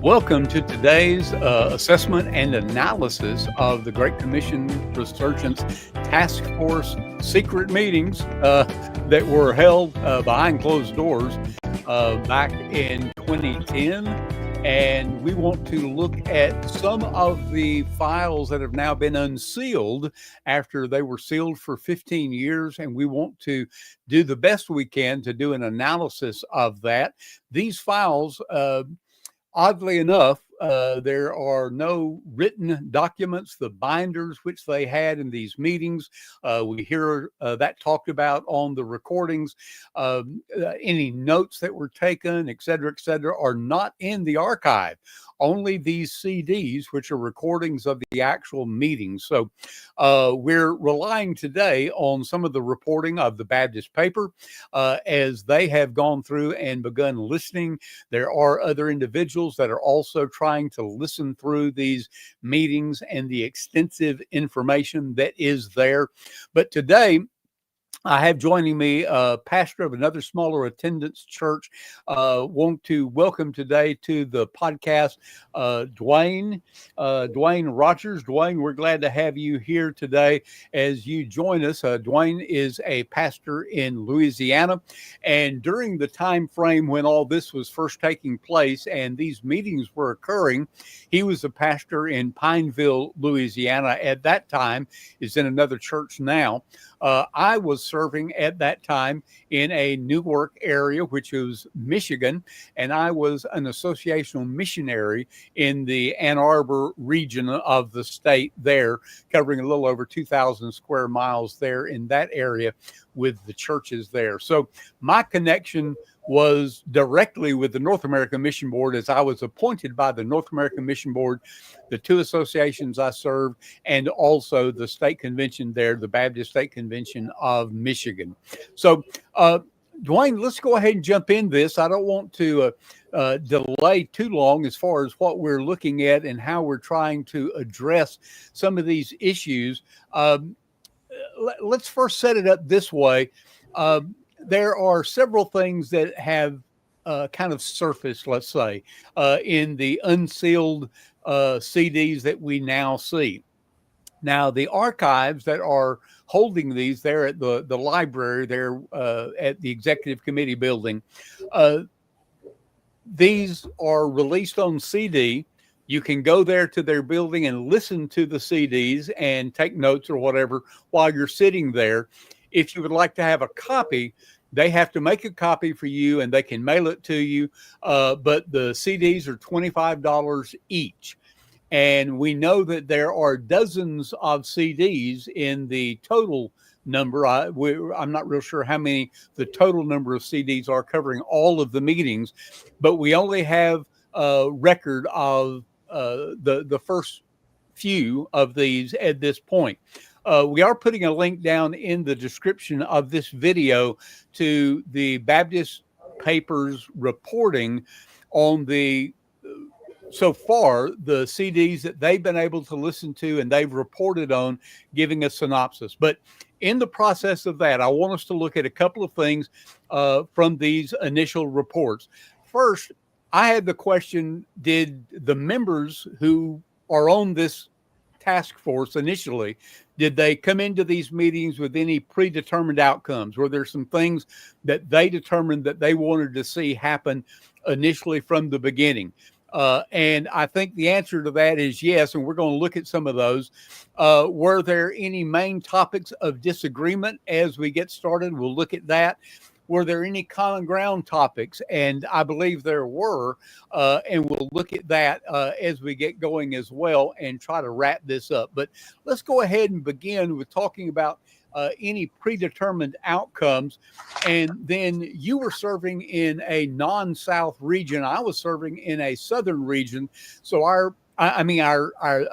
Welcome to today's assessment and analysis of the Great Commission Resurgence Task Force secret meetings that were held behind closed doors back in 2010. And we want to look at some of the files that have now been unsealed after they were sealed for 15 years. And we want to do the best we can to do an analysis of that. These files, oddly enough, there are no written documents, the binders which they had in these meetings. We hear that talked about on the recordings. Any notes that were taken, et cetera, are not in the archive. Only these CDs, which are recordings of the actual meetings. So we're relying today on some of the reporting of the Baptist paper as they have gone through and begun listening. There are other individuals that are also trying to listen through these meetings and the extensive information that is there. But today, I have joining me a pastor of another smaller attendance church. Want to welcome today to the podcast, Dwayne Rogers. Dwayne, we're glad to have you here today as you join us. Dwayne is a pastor in Louisiana, and during the time frame when all this was first taking place and these meetings were occurring, he was a pastor in Pineville, Louisiana. At that time, is in another church now. I was serving at that time in a Newark area, which was Michigan, and I was an associational missionary in the Ann Arbor region of the state there, covering a little over 2,000 square miles there in that area with the churches there. So my connection was directly with the North American Mission Board, as I was appointed by the North American Mission Board, the two associations I served, and also the state convention there, the Baptist State Convention of Michigan. So, Dwayne, let's go ahead and jump in this. I don't want to delay too long as far as what we're looking at and how we're trying to address some of these issues. Let's first set it up this way. There are several things that have kind of surfaced, let's say, in the unsealed CDs that we now see. Now, the archives that are holding these there at the library there at the Executive Committee building, these are released on CD. You can go there to their building and listen to the CDs and take notes or whatever while you're sitting there. If you would like to have a copy, they have to make a copy for you and they can mail it to you. But the CDs are $25 each. And we know that there are dozens of CDs in the total number. I'm not real sure how many the total number of CDs are covering all of the meetings, but we only have a record of the first few of these at this point. We are putting a link down in the description of this video to the Baptist paper's reporting on so far, the CDs that they've been able to listen to and they've reported on, giving a synopsis. But in the process of that, I want us to look at a couple of things from these initial reports. First, I had the question, did the members who are on this task force initially, did they come into these meetings with any predetermined outcomes? Were there some things that they determined that they wanted to see happen initially from the beginning? And I think the answer to that is yes, and we're going to look at some of those. Were there any main topics of disagreement as we get started? We'll look at that. were there any common ground topics? And I believe there were, and we'll look at that as we get going as well and try to wrap this up. But let's go ahead and begin with talking about any predetermined outcomes. And then you were serving in a non-South region. I was serving in a Southern region. So our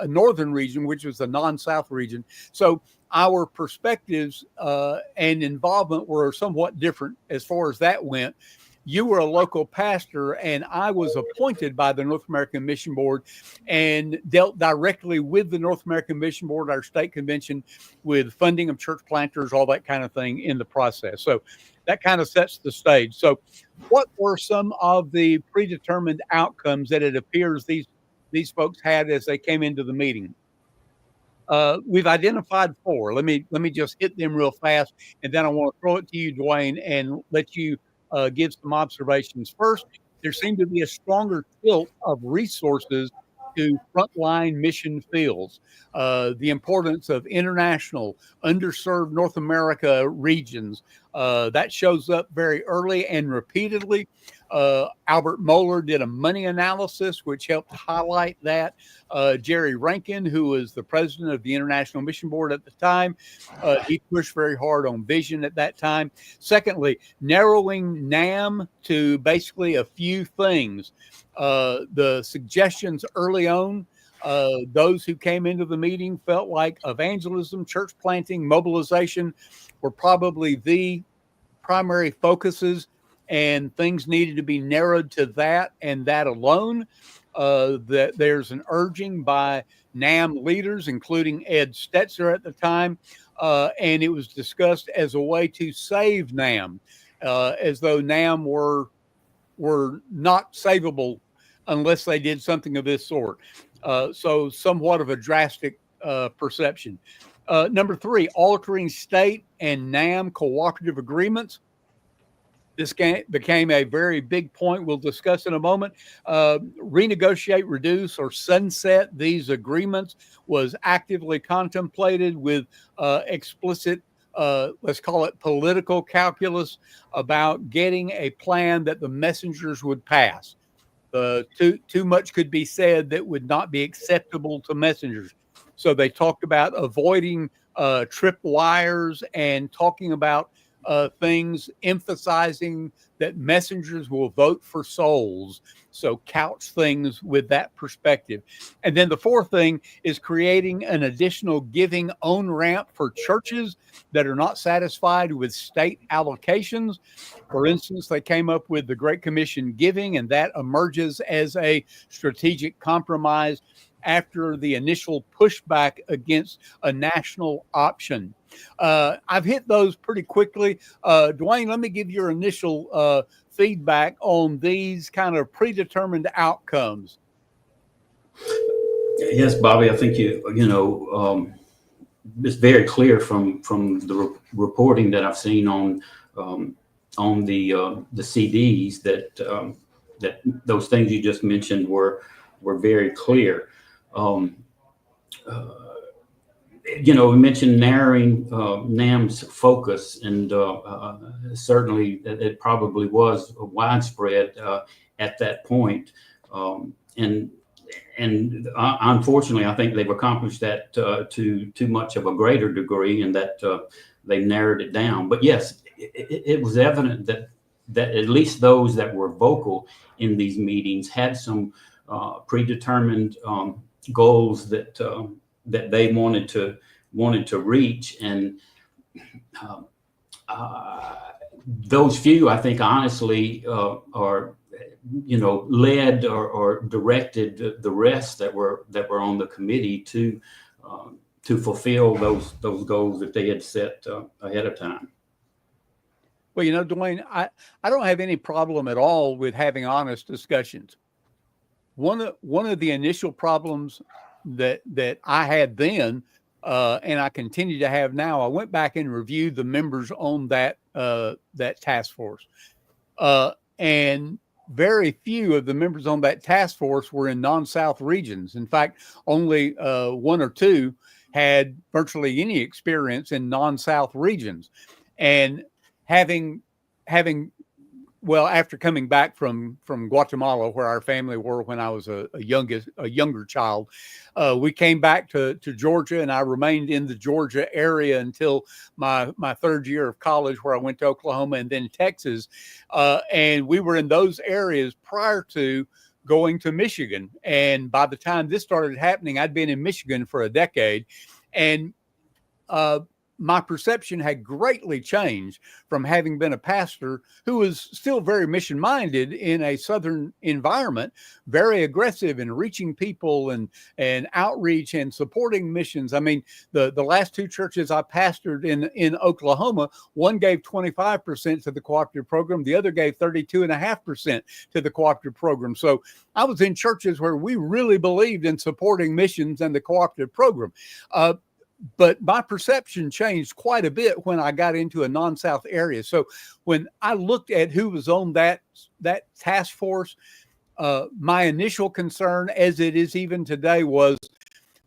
northern region, which was the non-South region. So our perspectives and involvement were somewhat different as far as that went. You were a local pastor, and I was appointed by the North American Mission Board and dealt directly with the North American Mission Board, our state convention, with funding of church planters, all that kind of thing in the process. So that kind of sets the stage. So what were some of the predetermined outcomes that it appears these folks had as they came into the meeting? We've identified 4. Let me just hit them real fast, and then I want to throw it to you, Dwayne, and let you give some observations. First, there seemed to be a stronger tilt of resources to frontline mission fields. The importance of international, underserved North America regions, that shows up very early and repeatedly. Albert Mohler did a money analysis, which helped highlight that. Jerry Rankin, who was the president of the International Mission Board at the time, he pushed very hard on vision at that time. Secondly, narrowing NAMB to basically a few things. The suggestions early on, those who came into the meeting felt like evangelism, church planting, mobilization were probably the primary focuses, and things needed to be narrowed to that and that alone. That there's an urging by NAMB leaders, including Ed Stetzer at the time, and it was discussed as a way to save NAMB, as though NAMB were not savable unless they did something of this sort. So somewhat of a drastic perception. Number 3, altering state and NAMB cooperative agreements. This became a very big point we'll discuss in a moment. Renegotiate, reduce, or sunset these agreements was actively contemplated with explicit, let's call it political calculus about getting a plan that the messengers would pass. Too much could be said that would not be acceptable to messengers. So they talked about avoiding tripwires and talking about things emphasizing that messengers will vote for souls. So couch things with that perspective. And then the 4th thing is creating an additional giving on-ramp for churches that are not satisfied with state allocations. For instance, they came up with the Great Commission giving, and that emerges as a strategic compromise after the initial pushback against a national option. I've hit those pretty quickly. Dwayne, let me give your initial feedback on these kind of predetermined outcomes. Yes, Bobby, I think it's very clear from the reporting that I've seen on the CDs that those things you just mentioned were very clear. We mentioned narrowing NAMB's focus, and certainly it probably was widespread at that point. And unfortunately, I think they've accomplished that to too much of a greater degree, and that they narrowed it down. But yes, it was evident that at least those that were vocal in these meetings had some predetermined goals that they wanted to reach, and those few, I think, honestly, are led or directed the rest that were on the committee to fulfill those goals that they had set ahead of time. Well, Dwayne, I don't have any problem at all with having honest discussions. One of the initial problems that I had then, and I continue to have now, I went back and reviewed the members on that task force, and very few of the members on that task force were in non-South regions. In fact, only 1 or 2 had virtually any experience in non-South regions. And having after coming back from Guatemala, where our family were when I was a younger child, we came back to Georgia, and I remained in the Georgia area until my third year of college, where I went to Oklahoma and then Texas. And we were in those areas prior to going to Michigan. And by the time this started happening, I'd been in Michigan for a decade. And my perception had greatly changed from having been a pastor who was still very mission minded in a Southern environment, very aggressive in reaching people and outreach and supporting missions. I mean, the last two churches I pastored in Oklahoma, one gave 25% to the cooperative program. The other gave 32.5% to the cooperative program. So I was in churches where we really believed in supporting missions and the cooperative program. But my perception changed quite a bit when I got into a non-South area. So when I looked at who was on that task force, my initial concern, as it is even today, was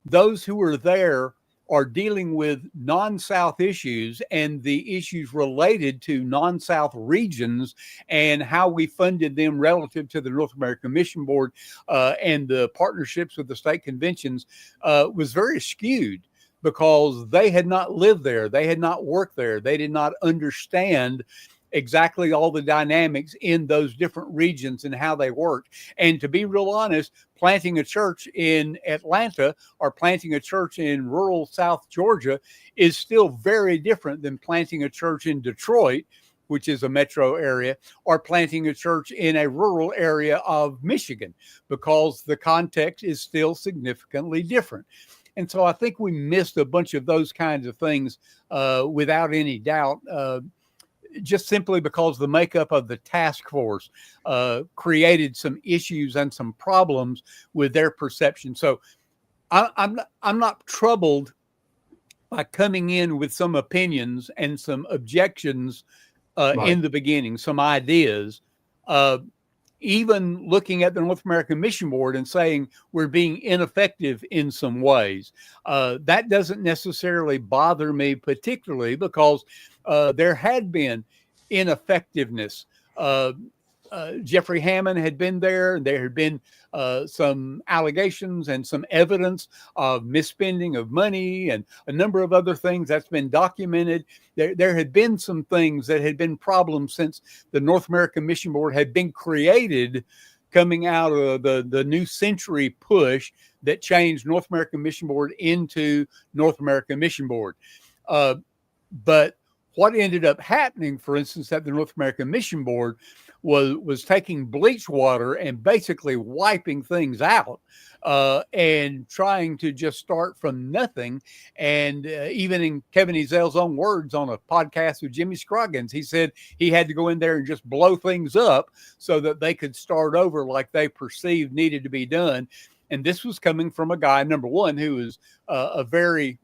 those who were there are dealing with non-South issues and the issues related to non-South regions and how we funded them relative to the North American Mission Board and the partnerships with the state conventions was very skewed, because they had not lived there. They had not worked there. They did not understand exactly all the dynamics in those different regions and how they worked. And to be real honest, planting a church in Atlanta or planting a church in rural South Georgia is still very different than planting a church in Detroit, which is a metro area, or planting a church in a rural area of Michigan, because the context is still significantly different. And so I think we missed a bunch of those kinds of things without any doubt, just simply because the makeup of the task force created some issues and some problems with their perception. So I'm not troubled by coming in with some opinions and some objections Right. in the beginning, some ideas. Even looking at the North American Mission Board and saying we're being ineffective in some ways. That doesn't necessarily bother me particularly, because there had been ineffectiveness. Jeffrey Hammond had been there, and there had been some allegations and some evidence of misspending of money and a number of other things that's been documented. There had been some things that had been problems since the North American Mission Board had been created, coming out of the New Century push that changed North American Mission Board into North American Mission Board. But what ended up happening, for instance, at the North American Mission Board was taking bleach water and basically wiping things out and trying to just start from nothing. And even in Kevin Ezel's own words on a podcast with Jimmy Scroggins, he said he had to go in there and just blow things up so that they could start over like they perceived needed to be done. And this was coming from a guy, number one, who was a very,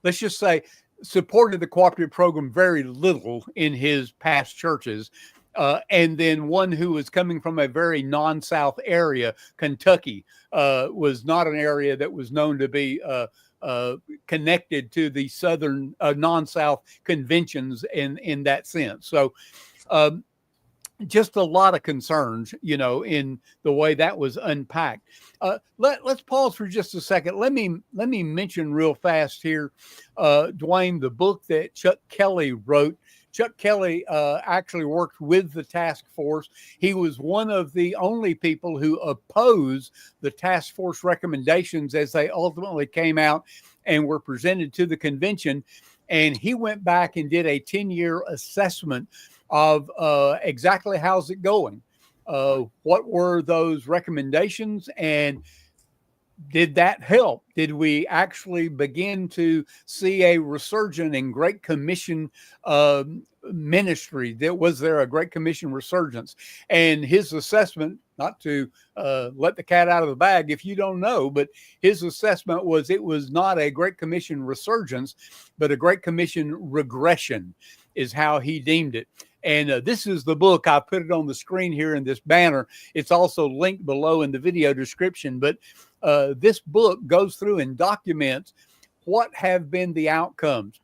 let's just say, supported the cooperative program very little in his past churches. And then one who was coming from a very non-South area. Kentucky was not an area that was known to be connected to the Southern non-South conventions in that sense. So just a lot of concerns, in the way that was unpacked. Let's pause for just a second. Let me mention real fast here, Dwayne, the book that Chuck Kelly wrote. Chuck Kelly actually worked with the task force. He was one of the only people who opposed the task force recommendations as they ultimately came out and were presented to the convention. And he went back and did a 10-year assessment of exactly how's it going. What were those recommendations, and did that help? Did we actually begin to see a resurgence in Great Commission ministry? Was there a Great Commission resurgence? And his assessment, not to let the cat out of the bag if you don't know, but his assessment was it was not a Great Commission resurgence, but a Great Commission regression is how he deemed it. And this is the book. I put it on the screen here in this banner. It's also linked below in the video description. But this book goes through and documents what have been the outcomes.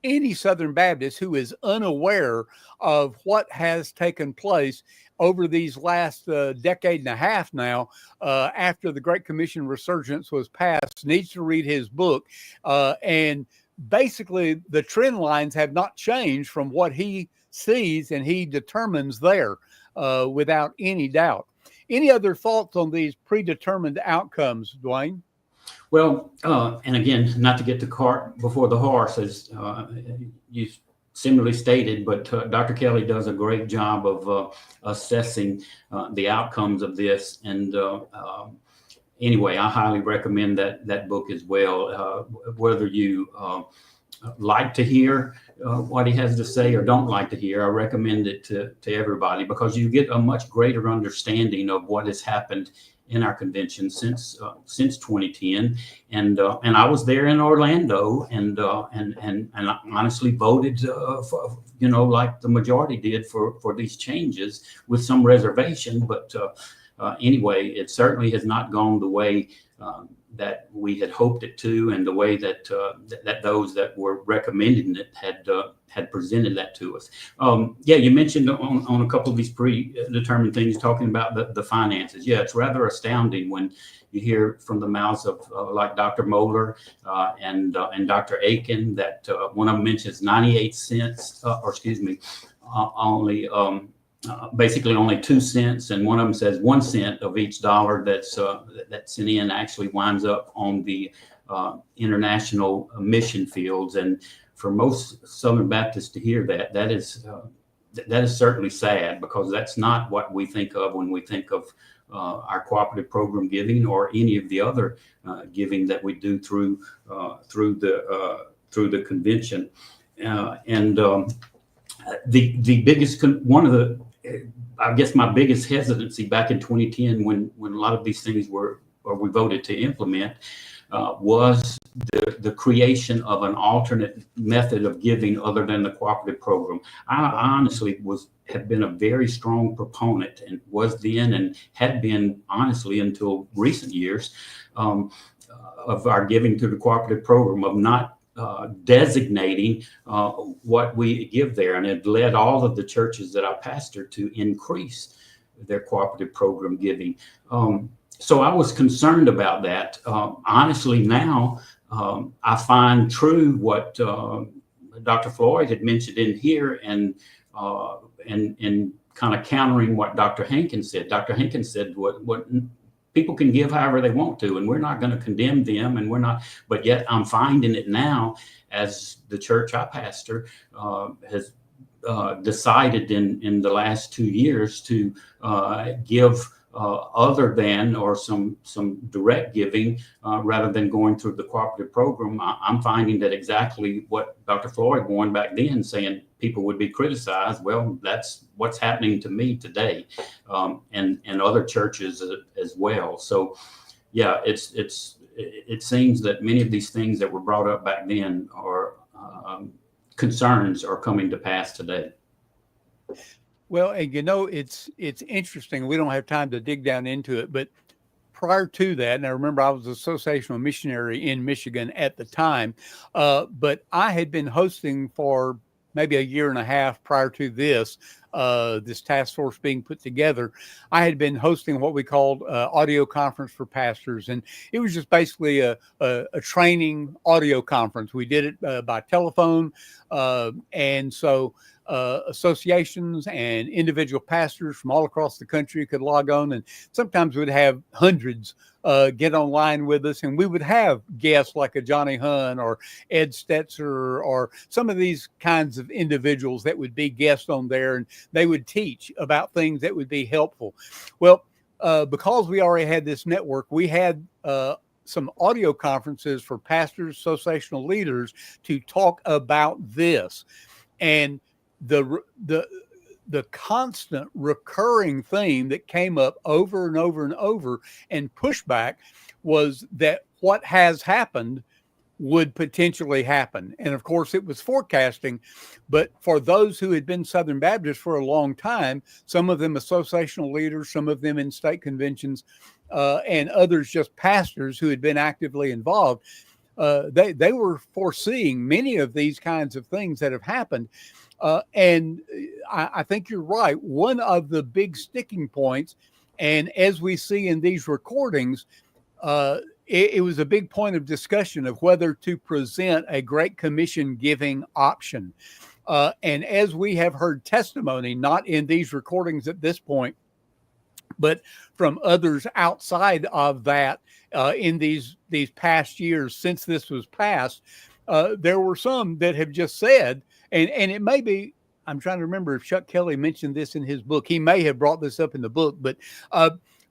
any Southern Baptist who is unaware of what has taken place over these last decade and a half now, after the Great Commission Resurgence was passed, needs to read his book. And basically, the trend lines have not changed from what he sees and he determines there, without any doubt. Any other thoughts on these predetermined outcomes, Dwayne? Well, and again, not to get the cart before the horse, as you similarly stated, but Dr. Kelly does a great job of assessing the outcomes of this. And anyway, I highly recommend that book as well. Whether you like to hear what he has to say or don't like to hear, I recommend it to everybody, because you get a much greater understanding of what has happened in our convention since 2010, and I was there in Orlando, and I honestly voted, for, like the majority did, for these changes with some reservation, but anyway, it certainly has not gone the way that we had hoped it to, and the way that that those that were recommending it had presented that to us. Yeah, you mentioned on a couple of these predetermined things, talking about the finances. Yeah, it's rather astounding when you hear from the mouths of like Dr. Moeller and Dr. Aiken that one of them mentions 98 cents, or excuse me, only. Basically only 2 cents, and one of them says 1 cent of each dollar that's sent in actually winds up on the international mission fields. And for most Southern Baptists to hear that is certainly sad, because that's not what we think of when we think of our cooperative program giving, or any of the other giving that we do through the convention. The biggest one of the, I guess my biggest hesitancy back in 2010, when a lot of these things we voted to implement, was the creation of an alternate method of giving other than the cooperative program. I honestly have been a very strong proponent, and was then and had been honestly until recent years, of our giving through the cooperative program, of not designating what we give there, and it led all of the churches that I pastor to increase their cooperative program giving. So I was concerned about that. Honestly, now I find true what Dr. Floyd had mentioned in here, and kind of countering what Dr. Hankins said. Dr. Hankins said what people can give however they want to, and we're not going to condemn them, and we're not. But yet, I'm finding it now, as the church I pastor has decided in the last 2 years to give other than, or some direct giving, rather than going through the cooperative program. I'm finding that exactly what Dr. Floyd warned back then, saying people would be criticized. Well, that's what's happening to me today, and other churches as well. So, yeah, it seems that many of these things that were brought up back then are concerns are coming to pass today. Well, and it's interesting. We don't have time to dig down into it, but prior to that, and I remember I was an associational missionary in Michigan at the time, but I had been hosting for maybe a year and a half prior to this task force being put together. I had been hosting what we called audio conference for pastors, and it was just basically a training audio conference. We did it by telephone, and so associations and individual pastors from all across the country could log on, and sometimes we'd have hundreds get online with us, and we would have guests like a Johnny Hunn or Ed Stetzer or some of these kinds of individuals that would be guests on there, and they would teach about things that would be helpful. Well, because we already had this network, we had some audio conferences for pastors, associational leaders to talk about this. And the constant recurring theme that came up over and over and over and pushback was that what has happened would potentially happen. And of course it was forecasting, but for those who had been Southern Baptists for a long time, some of them associational leaders, some of them in state conventions, and others just pastors who had been actively involved, they were foreseeing many of these kinds of things that have happened. And I think you're right. One of the big sticking points, and as we see in these recordings, it was a big point of discussion of whether to present a Great Commission giving option. And as we have heard testimony, not in these recordings at this point, but from others outside of that in these past years since this was passed, there were some that have just said, and it may be, I'm trying to remember if Chuck Kelly mentioned this in his book. He may have brought this up in the book, but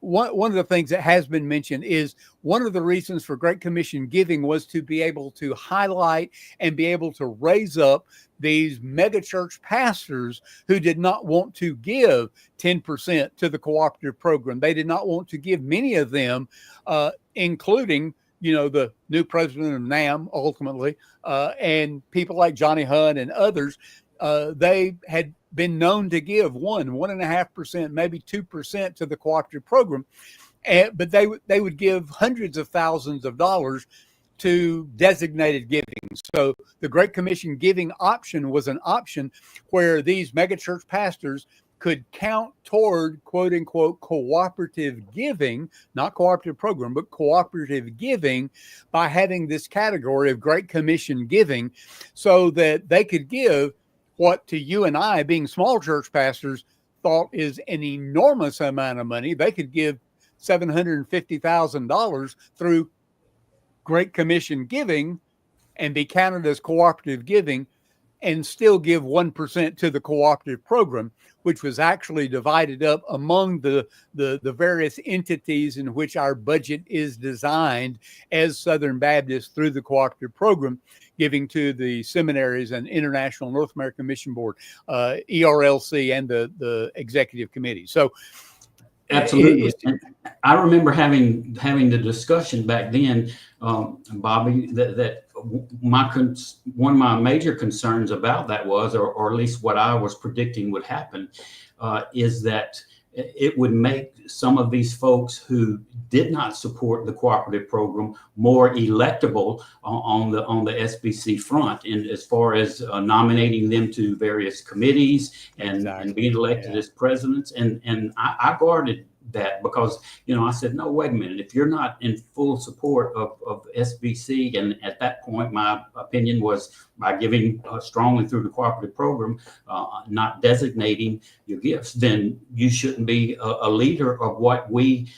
one of the things that has been mentioned is one of the reasons for Great Commission giving was to be able to highlight and be able to raise up these megachurch pastors who did not want to give 10% to the cooperative program. They did not want to give, many of them, including, the new president of NAMB ultimately, and people like Johnny Hunt and others. They had been known to give 1.5%, maybe 2% to the cooperative program, but they would give hundreds of thousands of dollars to designated giving. So the Great Commission giving option was an option where these megachurch pastors could count toward, quote unquote, cooperative giving, not cooperative program, but cooperative giving, by having this category of Great Commission giving, so that they could give what to you and I, being small church pastors, thought is an enormous amount of money. They could give $750,000 through Great Commission giving and be counted as cooperative giving, and still give 1% to the cooperative program, which was actually divided up among the various entities in which our budget is designed as Southern Baptists through the cooperative program, giving to the seminaries and International North American Mission Board, ERLC, and the executive committee. So absolutely. I remember having the discussion back then, Bobby, that one of my major concerns about that was, or at least what I was predicting would happen, is that it would make some of these folks who did not support the cooperative program more electable on the SBC front, and as far as nominating them to various committees and being elected as presidents. And I guarded that, because I said, no, wait a minute, if you're not in full support of SBC, and at that point my opinion was, by giving strongly through the cooperative program, not designating your gifts, then you shouldn't be a leader of what we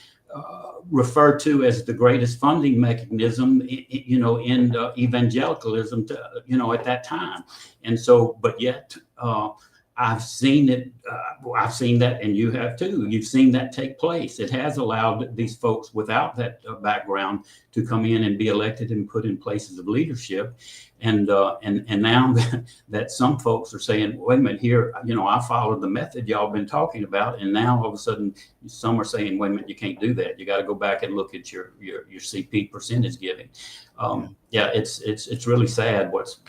refer to as the greatest funding mechanism, in evangelicalism, at that time. And so, but yet, I've seen it. I've seen that, and you have too. You've seen that take place. It has allowed these folks without that background to come in and be elected and put in places of leadership. And now that some folks are saying, wait a minute, here, I followed the method y'all been talking about, and now all of a sudden some are saying, wait a minute, you can't do that. You got to go back and look at your CP percentage giving. It's really sad what's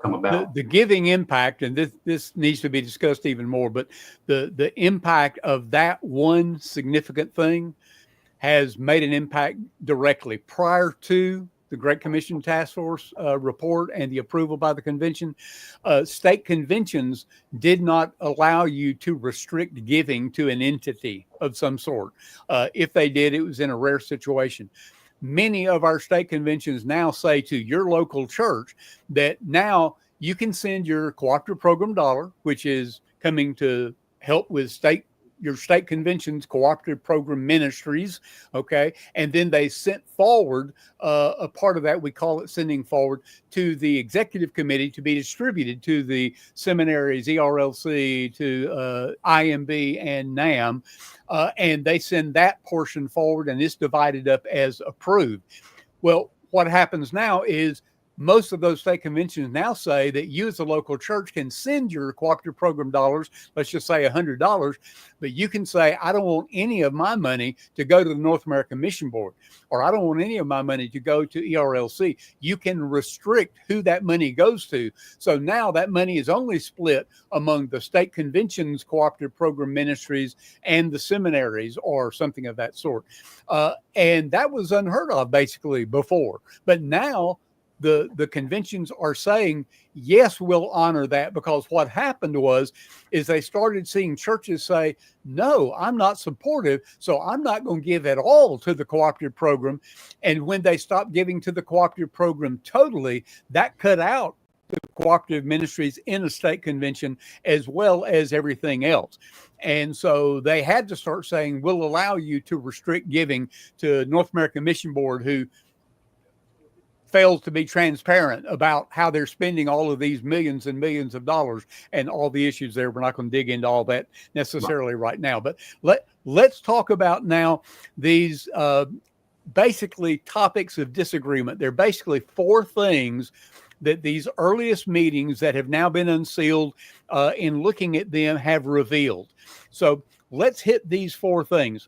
come about. The giving impact, and this needs to be discussed even more, but the impact of that one significant thing has made an impact directly. Prior to the Great Commission Task Force report and the approval by the convention, state conventions did not allow you to restrict giving to an entity of some sort. If they did, it was in a rare situation. Many of our state conventions now say to your local church that now you can send your cooperative program dollar, which is coming to help with your state convention's cooperative program ministries, okay? And then they sent forward a part of that, we call it sending forward, to the executive committee to be distributed to the seminaries, ERLC, to IMB and NAMB, and they send that portion forward, and it's divided up as approved. Well, what happens now is most of those state conventions now say that you as a local church can send your cooperative program dollars, let's just say $100, but you can say, I don't want any of my money to go to the North American Mission Board, or I don't want any of my money to go to ERLC. You can restrict who that money goes to. So now that money is only split among the state conventions, cooperative program ministries, and the seminaries or something of that sort. And that was unheard of basically before. But now the conventions are saying, yes, we'll honor that, because what happened is they started seeing churches say, no, I'm not supportive, so I'm not going to give at all to the cooperative program. And when they stopped giving to the cooperative program totally, that cut out the cooperative ministries in a state convention as well as everything else. And so they had to start saying, we'll allow you to restrict giving to North American Mission Board, who fails to be transparent about how they're spending all of these millions and millions of dollars and all the issues there. We're not going to dig into all that necessarily right now, but let's talk about now these basically topics of disagreement. They're basically 4 things that these earliest meetings that have now been unsealed in looking at them have revealed. So let's hit these 4 things.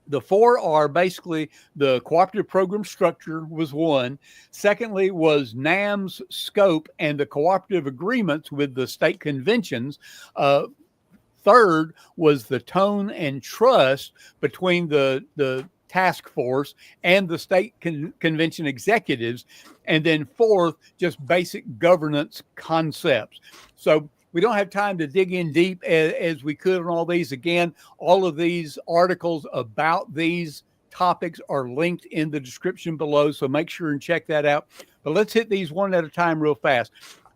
The 4 are basically the cooperative program structure was 1. Secondly was NAMB's scope and the cooperative agreements with the state conventions. Third was the tone and trust between the task force and the state convention executives. And then 4th, just basic governance concepts. So we don't have time to dig in deep as we could on all these. Again, all of these articles about these topics are linked in the description below, so make sure and check that out. But let's hit these one at a time real fast.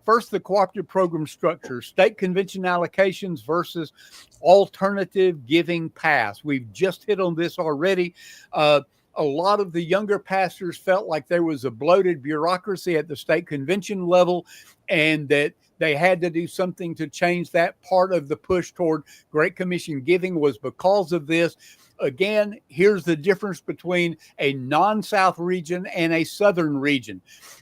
First, the cooperative program structure, state convention allocations versus alternative giving paths. We've just hit on this already. A lot of the younger pastors felt like there was a bloated bureaucracy at the state convention level, and that they had to do something to change that. Part of the push toward Great Commission giving was because of this. Again, here's the difference between a non-South region and a Southern region.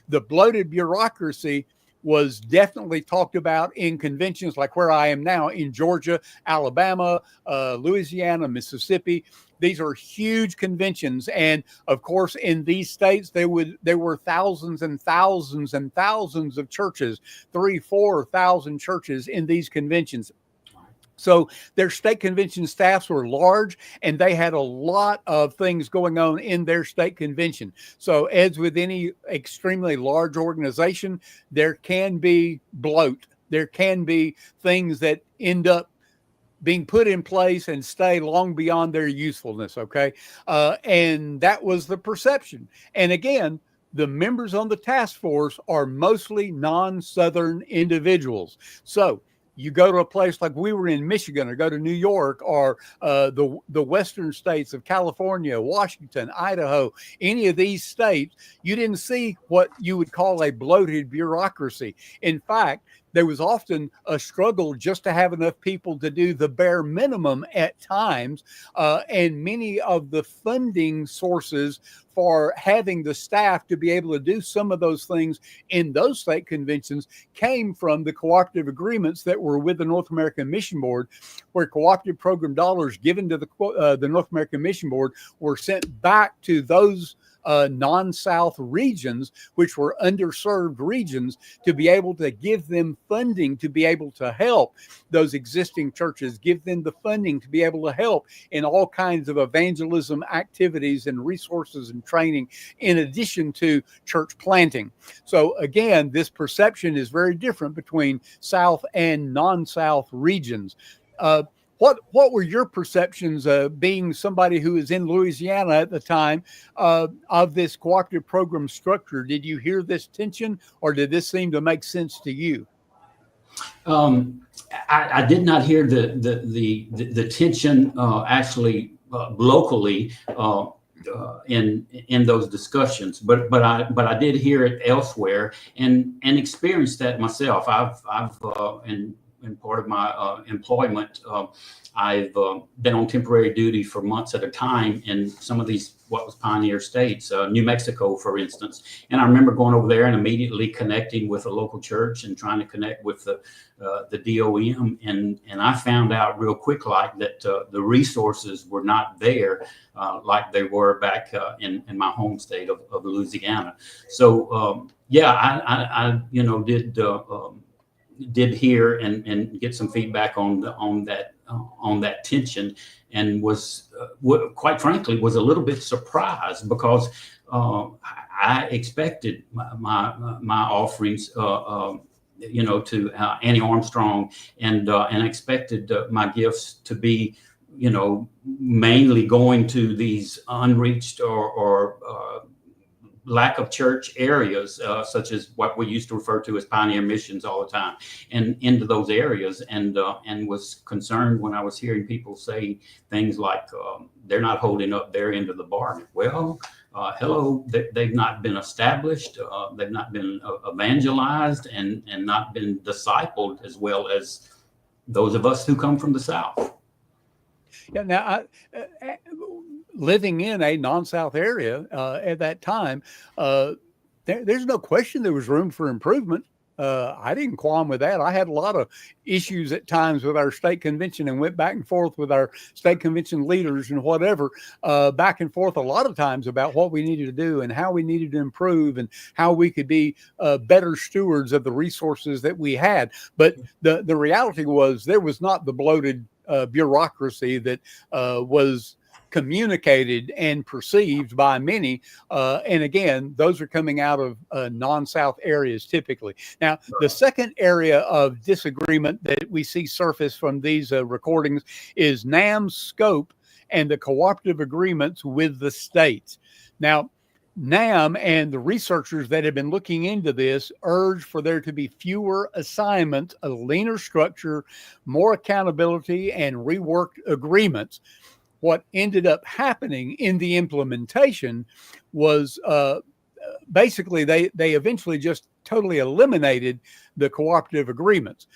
The bloated bureaucracy was definitely talked about in conventions like where I am now in Georgia, Alabama, Louisiana, Mississippi. These are huge conventions. And of course, in these states, there were thousands and thousands and thousands of churches, 3,000-4,000 churches in these conventions. So their state convention staffs were large, and they had a lot of things going on in their state convention. So as with any extremely large organization, there can be bloat. There can be things that end up being put in place and stay long beyond their usefulness, okay? And that was the perception. And again, the members on the task force are mostly non-Southern individuals. So you go to a place like we were in Michigan, or go to New York, or the western states of California, Washington, Idaho, any of these states, you didn't see what you would call a bloated bureaucracy. In fact, there was often a struggle just to have enough people to do the bare minimum at times. And many of the funding sources for having the staff to be able to do some of those things in those state conventions came from the cooperative agreements that were with the North American Mission Board, where cooperative program dollars given to the North American Mission Board were sent back to those non-South regions, which were underserved regions, to be able to give them funding to be able to help those existing churches, give them the funding to be able to help in all kinds of evangelism activities and resources and training, in addition to church planting. So again, this perception is very different between South and non-South regions. What were your perceptions, being somebody who was in Louisiana at the time, of this cooperative program structure? Did you hear this tension, or did this seem to make sense to you? I did not hear the tension actually locally in those discussions, but I did hear it elsewhere and experienced that myself. I've and part of my employment, I've been on temporary duty for months at a time in some of these what was pioneer states, New Mexico, for instance. And I remember going over there and immediately connecting with a local church and trying to connect with the DOM. And I found out real quick that the resources were not there like they were back in my home state of Louisiana. So I did hear and get some feedback on that tension, and was quite frankly was a little bit surprised, because I expected my offerings to Annie Armstrong, and expected my gifts to be mainly going to these unreached or lack of church areas, such as what we used to refer to as pioneer missions all the time, and into those areas, and was concerned when I was hearing people say things like they're not holding up their end of the bargain. Well, hello, they've not been established, they've not been evangelized, and not been discipled as well as those of us who come from the South. Yeah. Now, living in a non-South area at that time, there's no question there was room for improvement. I didn't qualm with that. I had a lot of issues at times with our state convention, and went back and forth with our state convention leaders and whatever, back and forth a lot of times about what we needed to do and how we needed to improve and how we could be better stewards of the resources that we had. But the reality was there was not the bloated bureaucracy that was communicated and perceived by many. And again, those are coming out of non-South areas typically. Now, the second area of disagreement that we see surface from these recordings is NAMB's scope and the cooperative agreements with the states. Now, NAMB and the researchers that have been looking into this urge for there to be fewer assignments, a leaner structure, more accountability, and reworked agreements. What ended up happening in the implementation was basically they eventually just totally eliminated the cooperative agreements.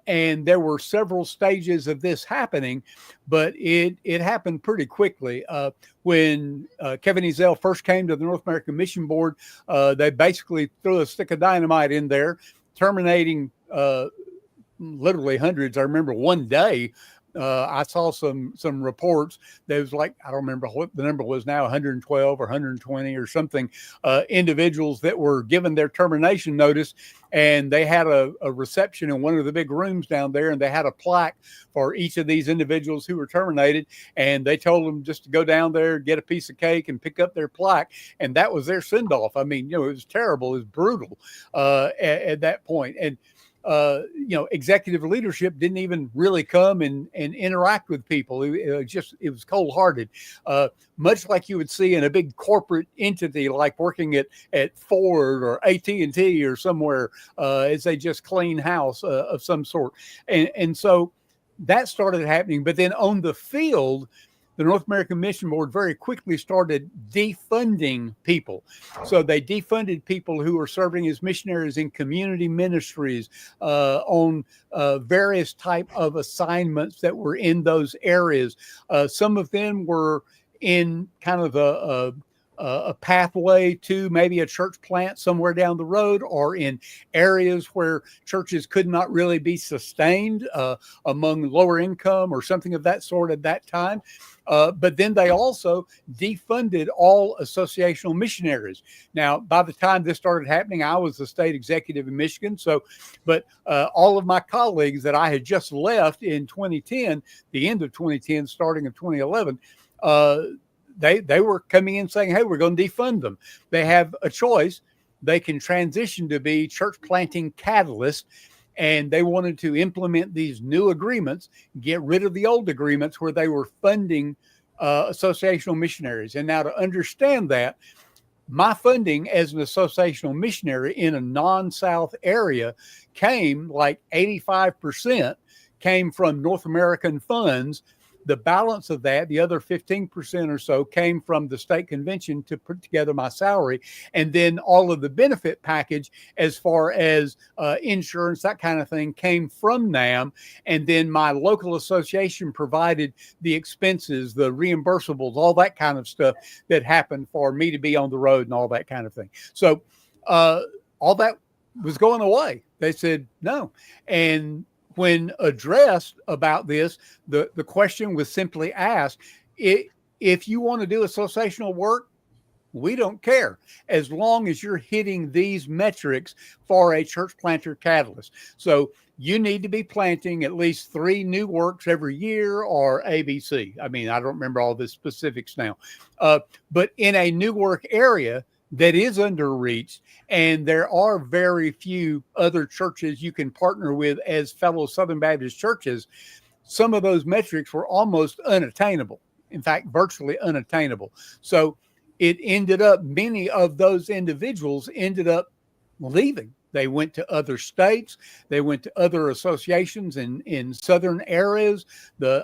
And there were several stages of this happening, but it happened pretty quickly. When Kevin Ezell first came to the North American Mission Board, they basically threw a stick of dynamite in there, terminating literally hundreds. I remember one day, I saw some reports. There was like, I don't remember what the number was now, 112 or 120 or something, individuals that were given their termination notice, and they had a reception in one of the big rooms down there, and they had a plaque for each of these individuals who were terminated, and they told them just to go down there, get a piece of cake, and pick up their plaque, and that was their send-off. I mean, it was terrible, it was brutal at that point. And executive leadership didn't even really come and interact with people. It was cold-hearted, much like you would see in a big corporate entity, like working at Ford or AT&T or somewhere, as they just clean house of some sort. And so that started happening. But then on the field, the North American Mission Board very quickly started defunding people. So they defunded people who were serving as missionaries in community ministries, on various type of assignments that were in those areas. Some of them were in kind of a pathway to maybe a church plant somewhere down the road, or in areas where churches could not really be sustained among lower income or something of that sort at that time. But then they also defunded all associational missionaries. Now, by the time this started happening, I was the state executive in Michigan. But all of my colleagues that I had just left in 2010, the end of 2010, starting of 2011, they were coming in saying, hey, we're going to defund them. They have a choice. They can transition to be church planting catalysts, and they wanted to implement these new agreements, get rid of the old agreements where they were funding associational missionaries. And now, to understand that, my funding as an associational missionary in a non-South area came, like 85% came from North American funds, the balance of that, the other 15% or so, came from the state convention to put together my salary. And then all of the benefit package, as far as insurance, that kind of thing, came from NAMB. And then my local association provided the expenses, the reimbursables, all that kind of stuff that happened for me to be on the road and all that kind of thing. So all that was going away. They said no. And when addressed about this, the question was simply asked, if you want to do associational work, we don't care, as long as you're hitting these metrics for a church planter catalyst. So you need to be planting at least 3 new works every year, or ABC. I mean, I don't remember all the specifics now. But in a new work area that is underreached, and there are very few other churches you can partner with as fellow Southern Baptist churches, some of those metrics were almost unattainable. In fact, virtually unattainable. So it ended up, many of those individuals ended up leaving. They went to other states. They went to other associations in southern areas.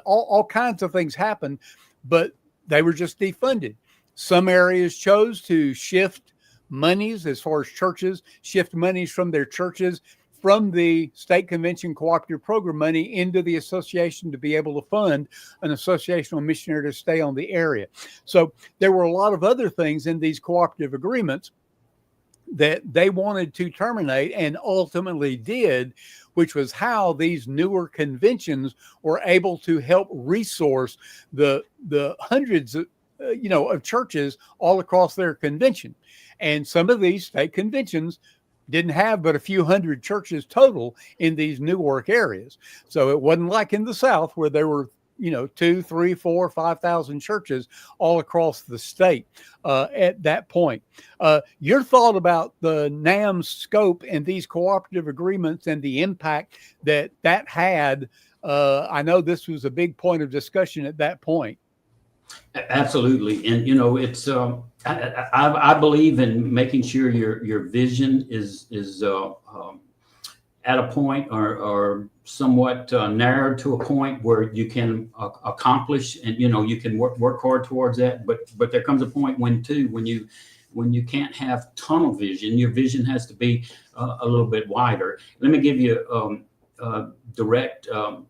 All kinds of things happened, but they were just defunded. Some areas chose to shift monies, as far as churches, shift monies from their churches, from the state convention cooperative program money into the association to be able to fund an associational missionary to stay on the area. So there were a lot of other things in these cooperative agreements that they wanted to terminate, and ultimately did, which was how these newer conventions were able to help resource the hundreds of churches all across their convention. And some of these state conventions didn't have but a few hundred churches total in these new work areas. So it wasn't like in the South, where there were 2, 3, 4, 5,000 churches all across the state at that point. Your thought about the NAMB scope and these cooperative agreements and the impact that had, I know this was a big point of discussion at that point. Absolutely. And, it's, I believe in making sure your vision is at a point or somewhat narrowed to a point where you can accomplish, and, you can work hard towards that. But there comes a point when you can't have tunnel vision. Your vision has to be a little bit wider. Let me give you a direct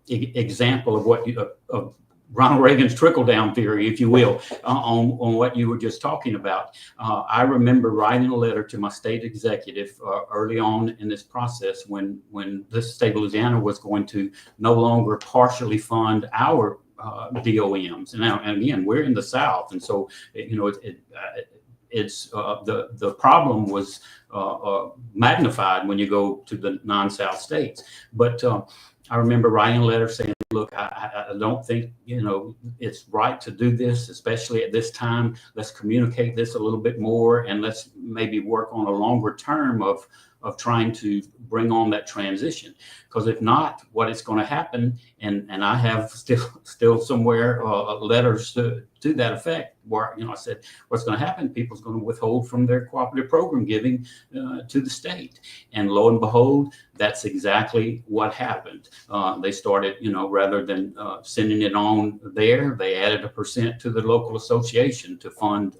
example of what of Ronald Reagan's trickle-down theory, if you will, on what you were just talking about. I remember writing a letter to my state executive early on in this process when the state of Louisiana was going to no longer partially fund our DOMs. And again, we're in the South, and so it's the problem was magnified when you go to the non-South states. But I remember writing a letter saying, look, I don't think, it's right to do this, especially at this time. Let's communicate this a little bit more, and let's maybe work on a longer term of trying to bring on that transition. Because if not, what is going to happen, and I have still somewhere letters to that effect, where I said, what's going to happen? People's going to withhold from their cooperative program giving to the state, and lo and behold, that's exactly what happened. They started, rather than sending it on there, they added 1% to the local association to fund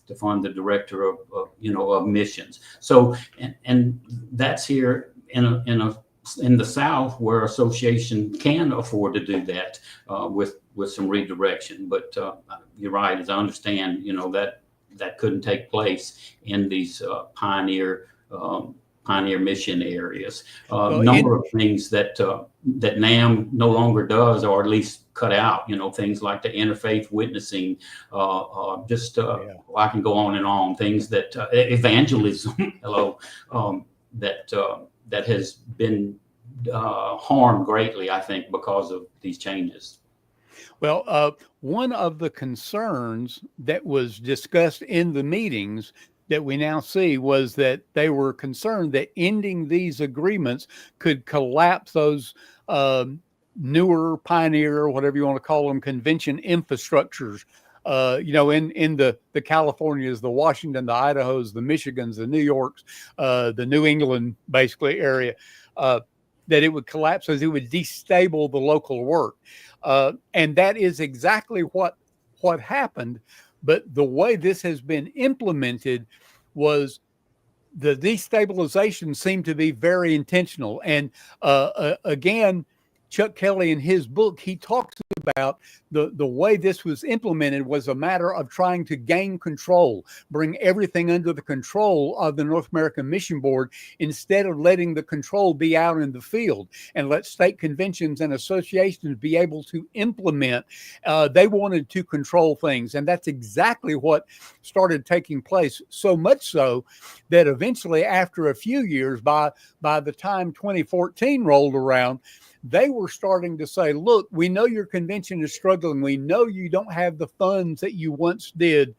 the director of missions. So, and that's here in the South, where association can afford to do that with some redirection. But you're right, as I understand, that couldn't take place in these pioneer mission areas. Number of things that NAMB no longer does, or at least cut out, things like the interfaith witnessing, I can go on and on, things that evangelism, that has been harmed greatly, I think, because of these changes. Well, one of the concerns that was discussed in the meetings that we now see was that they were concerned that ending these agreements could collapse those newer pioneer, or whatever you want to call them, convention infrastructures. In the Californias, the Washington, the Idahos, the Michigans, the New Yorks, the New England, basically, area. that it would collapse as it would destabilize the local work. And that is exactly what happened. But the way this has been implemented was the destabilization seemed to be very intentional. And again, Chuck Kelly in his book, he talks about the way this was implemented was a matter of trying to gain control, bring everything under the control of the North American Mission Board instead of letting the control be out in the field and let state conventions and associations be able to implement. They wanted to control things, and that's exactly what started taking place. So much so that eventually, after a few years, by the time 2014 rolled around, they were starting to say, look, we know your convention is struggling. We know you don't have the funds that you once did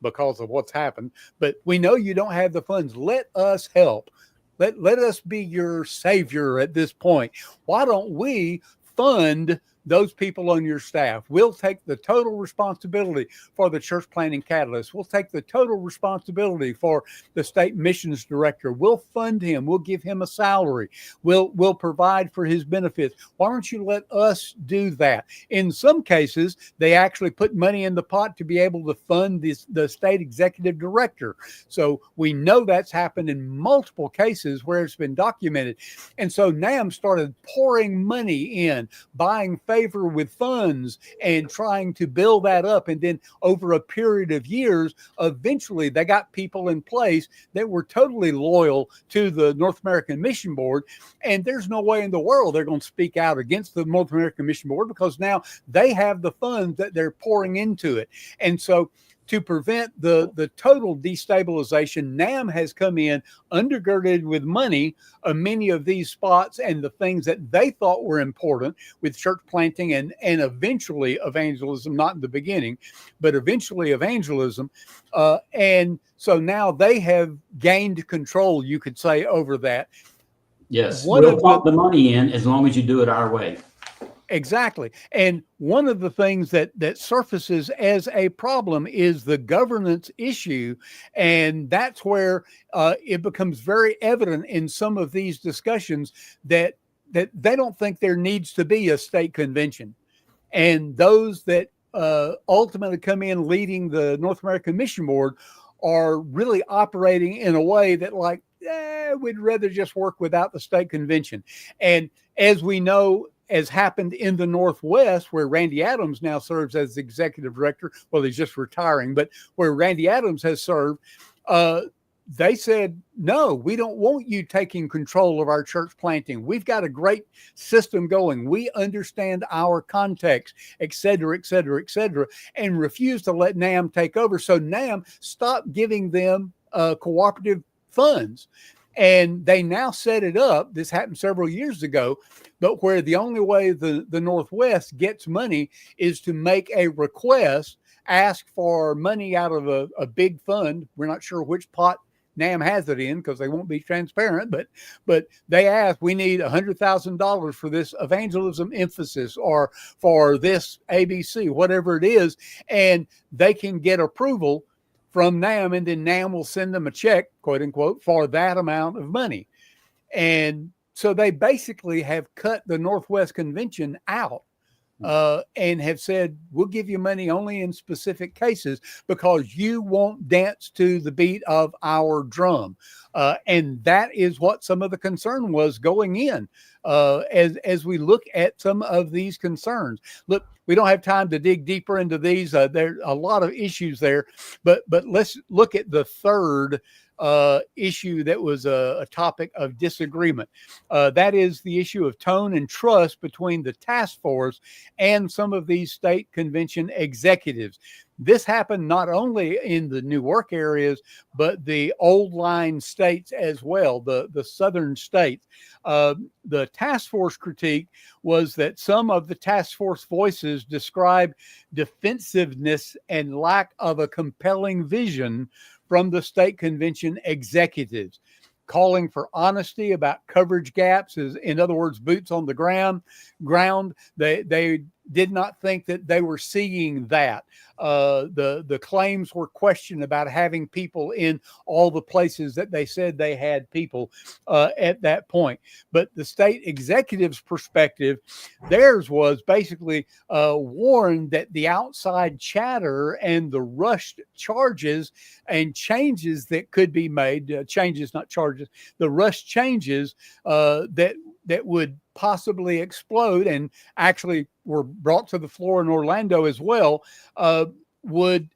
because of what's happened, but we know you don't have the funds. Let us help. Let us be your savior at this point. Why don't we fund those people on your staff? We'll take the total responsibility for the church planting catalyst. We'll take the total responsibility for the state missions director. We'll fund him. We'll give him a salary. We'll provide for his benefits. Why don't you let us do that? In some cases, they actually put money in the pot to be able to fund the state executive director. So we know that's happened in multiple cases where it's been documented. And so NAMB started pouring money in, buying favor with funds and trying to build that up. And then over a period of years, eventually they got people in place that were totally loyal to the North American Mission Board. And there's no way in the world they're going to speak out against the North American Mission Board because now they have the funds that they're pouring into it. And so to prevent the total destabilization, NAMB has come in undergirded with money on many of these spots and the things that they thought were important with church planting and eventually evangelism, not in the beginning, but eventually evangelism. And so now they have gained control, you could say, over that. Yes, we'll pump the money in as long as you do it our way. Exactly. And one of the things that surfaces as a problem is the governance issue. And that's where it becomes very evident in some of these discussions that they don't think there needs to be a state convention. And those that ultimately come in leading the North American Mission Board are really operating in a way that we'd rather just work without the state convention. And as we know, as happened in the Northwest, where Randy Adams now serves as executive director. Well, he's just retiring, but where Randy Adams has served, they said, no, we don't want you taking control of our church planting. We've got a great system going. We understand our context, et cetera, et cetera, et cetera, and refused to let NAMB take over. So NAMB stopped giving them cooperative funds. And they now set it up. This happened several years ago, but where the only way the Northwest gets money is to make a request, ask for money out of a big fund. We're not sure which pot NAMB has it in because they won't be transparent, but they ask, we need $100,000 for this evangelism emphasis or for this ABC, whatever it is, and they can get approval from NAMB, and then NAMB will send them a check, quote unquote, for that amount of money. And so they basically have cut the Northwest Convention out and have said, we'll give you money only in specific cases because you won't dance to the beat of our drum. And that is what some of the concern was going in as we look at some of these concerns. Look, we don't have time to dig deeper into these. There are a lot of issues there, but let's look at the third issue that was a topic of disagreement. That is the issue of tone and trust between the task force and some of these state convention executives. This happened not only in the new work areas, but the old line states as well, the southern states. The task force critique was that some of the task force voices described defensive-ness and lack of a compelling vision from the state convention executives, calling for honesty about coverage gaps, in other words, boots on the ground. They did not think that they were seeing that. The claims were questioned about having people in all the places that they said they had people at that point. But the state executive's perspective, theirs was basically warned that the outside chatter and the rushed charges and changes that could be made, changes, not charges, the rushed changes that would possibly explode, and actually were brought to the floor in Orlando as well, would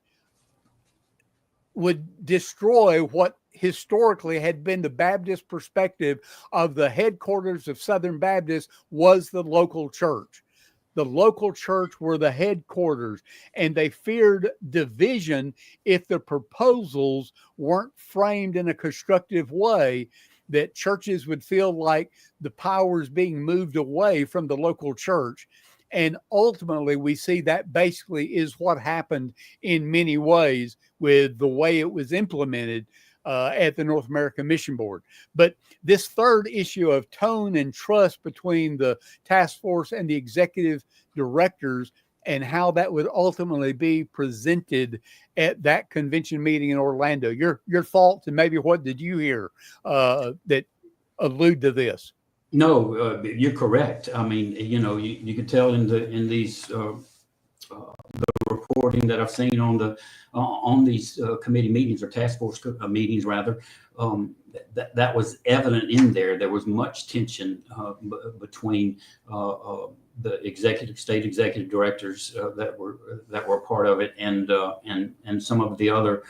destroy what historically had been the Baptist perspective of the headquarters of Southern Baptist was the local church. The local church were the headquarters, and they feared division if the proposals weren't framed in a constructive way, that churches would feel like the power is being moved away from the local church. And ultimately, we see that basically is what happened in many ways with the way it was implemented at the North American Mission Board. But this third issue of tone and trust between the task force and the executive directors, and how that would ultimately be presented at that convention meeting in Orlando. Your thoughts, and maybe what did you hear that allude to this? No, you're correct. I mean, you could tell in these the reporting that I've seen on these committee meetings, or task force meetings rather, that was evident in there. There was much tension between the state executive directors that were part of it, and some of the other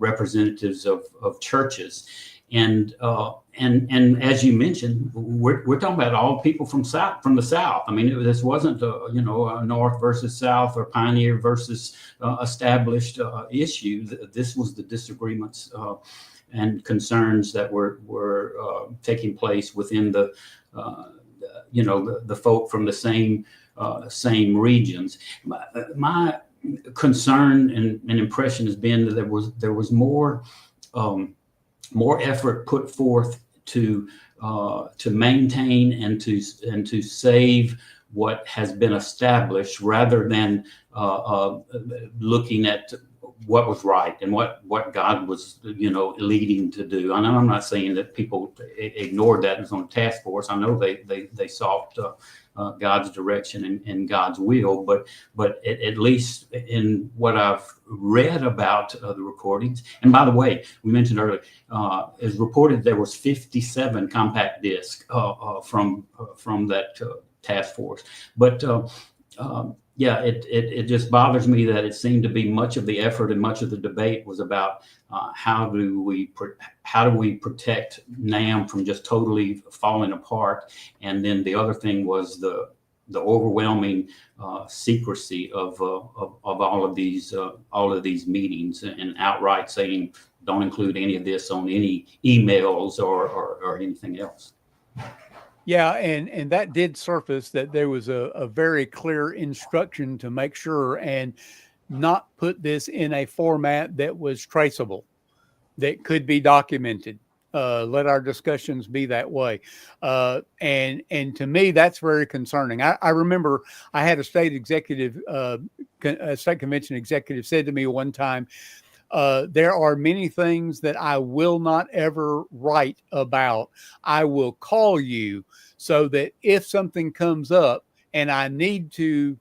representatives of churches. And as you mentioned, we're talking about all people from the South. I mean, this wasn't a North versus South or pioneer versus established issue. This was the disagreements and concerns that were taking place within the folk from the same regions. My concern and impression has been that there was more effort put forth to maintain and to save what has been established, rather than looking at what was right and what God was leading to do. And I'm not saying that people ignored that as on the task force. I know they sought God's direction and God's will, but at least in what I've read about the recordings, and by the way, we mentioned earlier, is reported there was 57 compact discs from that task force. But yeah, it just bothers me that it seemed to be much of the effort and much of the debate was about how do we protect NAMB from just totally falling apart, and then the other thing was the overwhelming secrecy of all of these meetings, and outright saying don't include any of this on any emails or anything else. Yeah, and that did surface that there was a very clear instruction to make sure and not put this in a format that was traceable, that could be documented. Let our discussions be that way. And to me, that's very concerning. I remember I had a state convention executive said to me one time, there are many things that I will not ever write about. I will call you so that if something comes up and I need to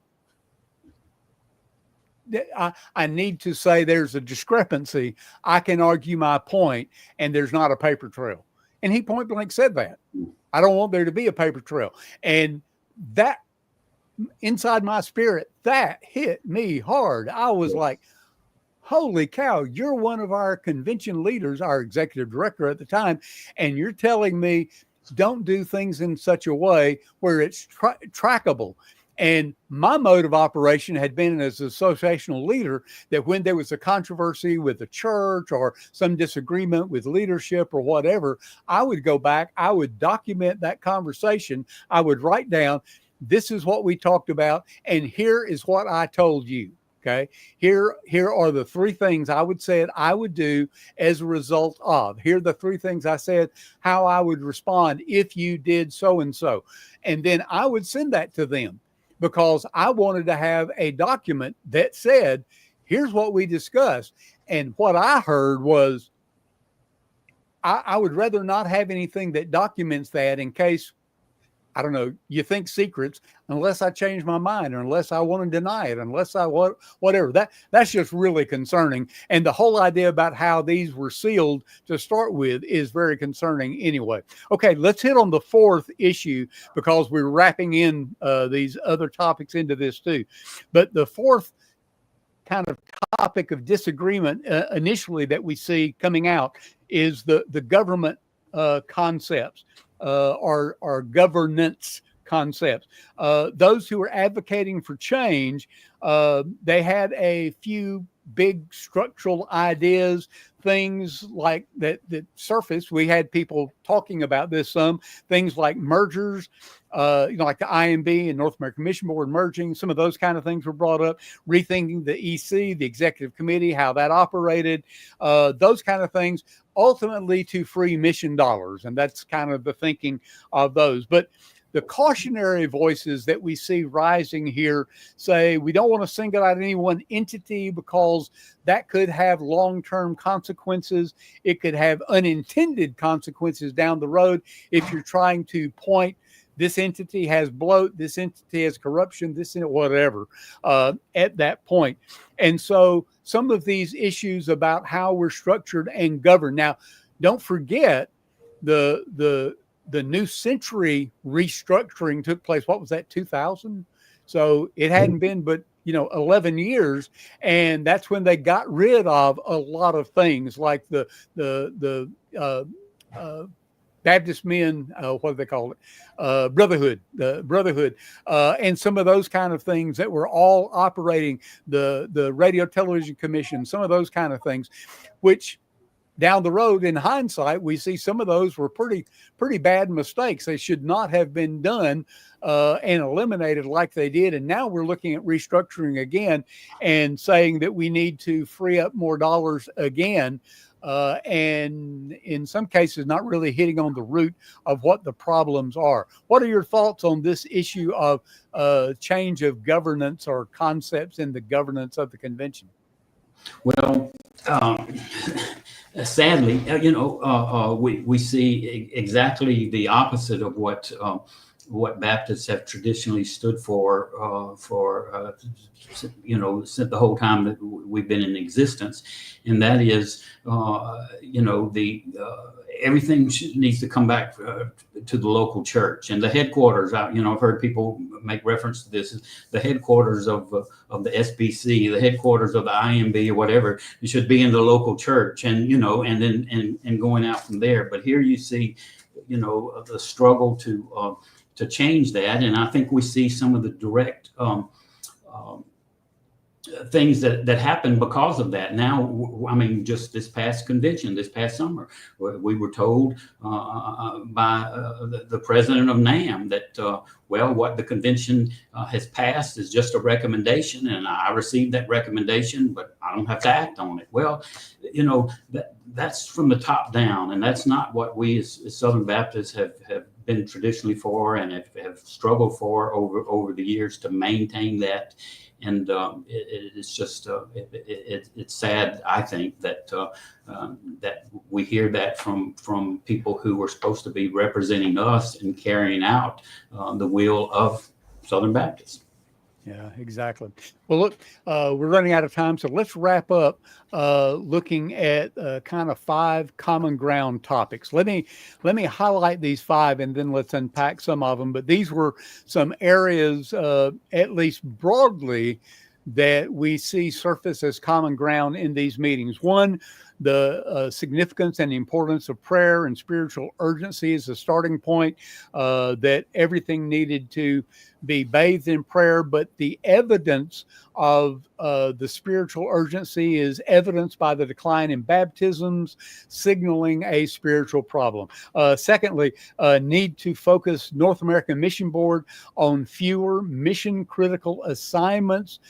say there's a discrepancy, I can argue my point and there's not a paper trail. And he point blank said that. I don't want there to be a paper trail. And that, inside my spirit, that hit me hard. I was like, holy cow, you're one of our convention leaders, our executive director at the time, and you're telling me don't do things in such a way where it's trackable. And my mode of operation had been as an associational leader that when there was a controversy with the church or some disagreement with leadership or whatever, I would go back, I would document that conversation. I would write down, this is what we talked about, and here is what I told you. Okay, here are the three things I would do as a result of. Here are the three things I said, how I would respond if you did so and so. And then I would send that to them. because I wanted to have a document that said, here's what we discussed. And what I heard was, I would rather not have anything that documents that in case, I don't know, you think secrets, unless I change my mind or unless I want to deny it, unless I whatever. That's just really concerning. And the whole idea about how these were sealed to start with is very concerning anyway. Okay, let's hit on the fourth issue because we're wrapping in these other topics into this too. But the fourth kind of topic of disagreement initially that we see coming out is the government concepts or governance concepts. Those who are advocating for change, they had a few big structural ideas, things like that surfaced. We had people talking about this some, things like mergers, like the IMB and North American Mission Board merging, some of those kind of things were brought up, rethinking the EC, the executive committee, how that operated, those kind of things, ultimately to free mission dollars. And that's kind of the thinking of those. But the cautionary voices that we see rising here say we don't want to single out any one entity because that could have long-term consequences. It could have unintended consequences down the road if you're trying to point this entity has bloat, this entity has corruption, this whatever at that point. And so some of these issues about how we're structured and governed. Now, don't forget the New Century restructuring took place. What was that, 2000? So it hadn't been but 11 years, and that's when they got rid of a lot of things like the Baptist men, what do they call it? Brotherhood, the Brotherhood, and some of those kind of things that were all operating, the Radio Television Commission, some of those kind of things, which down the road, in hindsight, we see some of those were pretty bad mistakes. They should not have been done and eliminated like they did. And now we're looking at restructuring again and saying that we need to free up more dollars again. And in some cases, not really hitting on the root of what the problems are. What are your thoughts on this issue of change of governance or concepts in the governance of the convention? Well, sadly, we see exactly the opposite of what Baptists have traditionally stood for since the whole time that we've been in existence, and that is, everything needs to come back to the local church and the headquarters. I've heard people make reference to this. The headquarters of the SBC, the headquarters of the IMB or whatever, it should be in the local church, and then going out from there. But here you see, the struggle to change that, and I think we see some of the direct things that happen because of that. Now, just this past convention, this past summer, we were told by the president of NAMB that, what the convention has passed is just a recommendation, and I received that recommendation, but I don't have to act on it. Well, that's from the top down, and that's not what we as Southern Baptists have been traditionally for and have struggled for over the years to maintain that. And it's just it's sad, I think, that that we hear that from people who were supposed to be representing us and carrying out the will of Southern Baptists. Yeah, exactly. Well, look, we're running out of time, so let's wrap up looking at kind of 5 common ground topics. Let me highlight these 5, and then let's unpack some of them. But these were some areas, at least broadly, that we see surface as common ground in these meetings. One, the significance and the importance of prayer and spiritual urgency is the starting point, that everything needed to be bathed in prayer, but the evidence of the spiritual urgency is evidenced by the decline in baptisms, signaling a spiritual problem. Secondly, need to focus North American Mission Board on fewer mission critical assignments,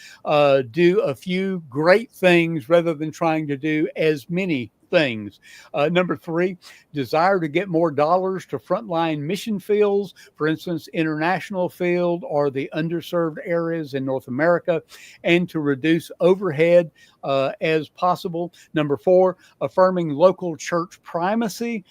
do a few great things rather than trying to do as many things. Number 3, desire to get more dollars to frontline mission fields, for instance, international field or the underserved areas in North America, and to reduce overhead as possible. Number 4, affirming local church primacy